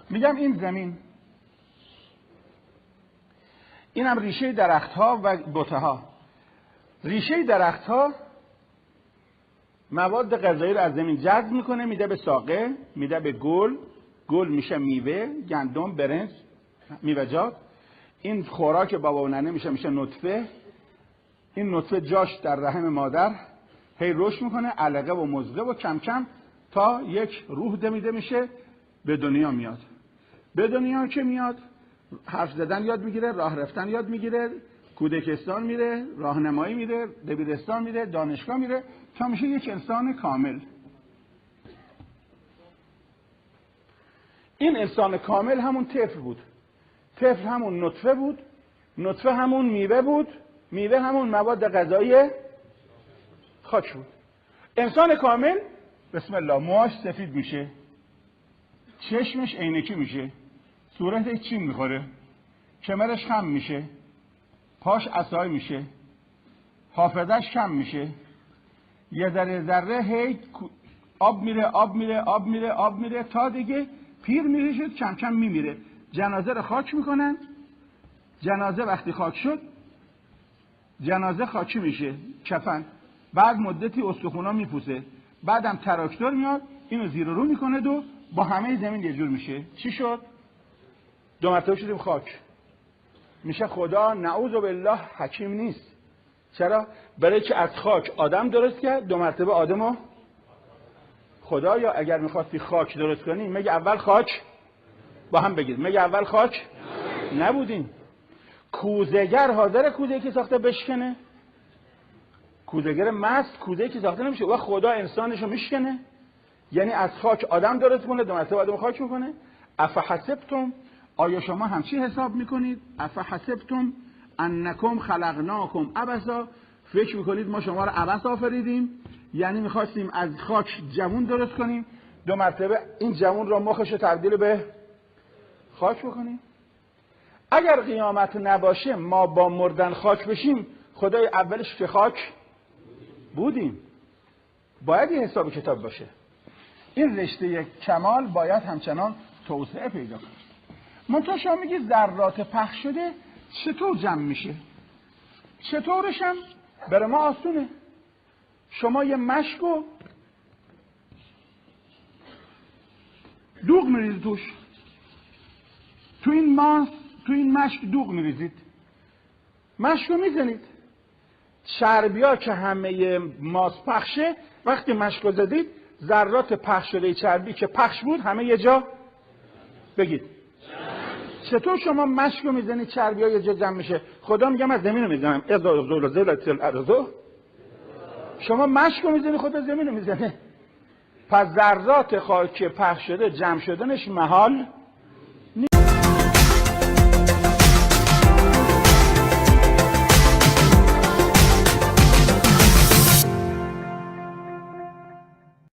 میگم این زمین، اینم ریشه درختها و بوته‌ها. ریشه درختها مواد غذایی رو از زمین جذب میکنه، میده به ساقه، میده به گل، گل میشه میوه، گندم، برنج، میوه‌جات. این خوراک بابا و ننه میشه نطفه. این نطفه جاش در رحم مادر هی رشد میکنه، علقه و مضغه و کم کم تا یک روح دمیده میشه، به دنیا میاد. به دنیا که میاد حرف زدن یاد میگیره، راه رفتن یاد میگیره، کودکستان میره، راهنمایی میره، دبیرستان میره، دانشگاه میره، تا میشه یک انسان کامل. این انسان کامل همون طفل بود، طفل همون نطفه بود، نطفه همون میوه بود، میوه همون مواد غذایی خاک بود. انسان کامل بسم الله موهاش سفید میشه، چشمش عینکی میشه، صورتش چین میخوره، کمرش خم میشه، پاش عصای میشه، حافظش کم میشه، یه ذره ذره هی آب میره آب میره آب میره آب میره تا دیگه پیر میشه، کم کم میمیره. جنازه رو خاک میکنن، جنازه وقتی خاک شد جنازه خاکی میشه، کفن، بعد مدتی استخونا میپوسه، بعدم تراکتور میاد اینو زیر رو میکنه و با همه زمین یه جور میشه. چی شد؟ دو مرتبه شدیم خاک. میشه خدا نعوذ بالله حکیم نیست. چرا؟ برای که از خاک آدم درست کرد، دو مرتبه آدمو خدا. یا اگر میخواستی خاک درست کنی مگه اول خاک با هم بگید، مگه اول خاک نبودیم؟ کوزهگر حاضر کوزه که ساخته بشکنه؟ کوزهگر مست کوزه که ساخته نمیشه. و خدا انسانشو میشکنه، یعنی از خاک آدم درست کنه، دو مرتبه آدم خاک میکنه. افحسبتم، آیا شما همچی حساب میکنید؟ افحسبتم انکم خلقناکم عبثا، فکر میکنید ما شما رو عبث آفریدیم؟ یعنی میخواستیم از خاک جوون درست کنیم، دو مرتبه این جوون را مخش تبدیل به خاک بکنیم؟ اگر قیامت نباشه ما با مردن خاک بشیم، خدای اولش که خاک بودیم. باید یه حساب کتاب باشه. این رشته کمال باید همچنان توسعه پیدا کنه. منتها شما میگی ذرات پخش شده چطور جمع میشه؟ چطورش هم برای ما آسونه. شما یه مشکو دوغ میریزید توش، تو این مشک دوغ میریزید، مشکو میزنید، چربیا که همه ماس پخشه، وقتی مشکو زدید ذرات پخش شده چربی که پخش بود همه یه جا بگید. چطور شما مشکو میزنید چربی ها یه جا جمع میشه؟ خدا میگم از زمین رو میزنم، شما مشکو میزنید خدا زمین رو میزنه. پس ذرات خاک پخش شده جمع شدنش محال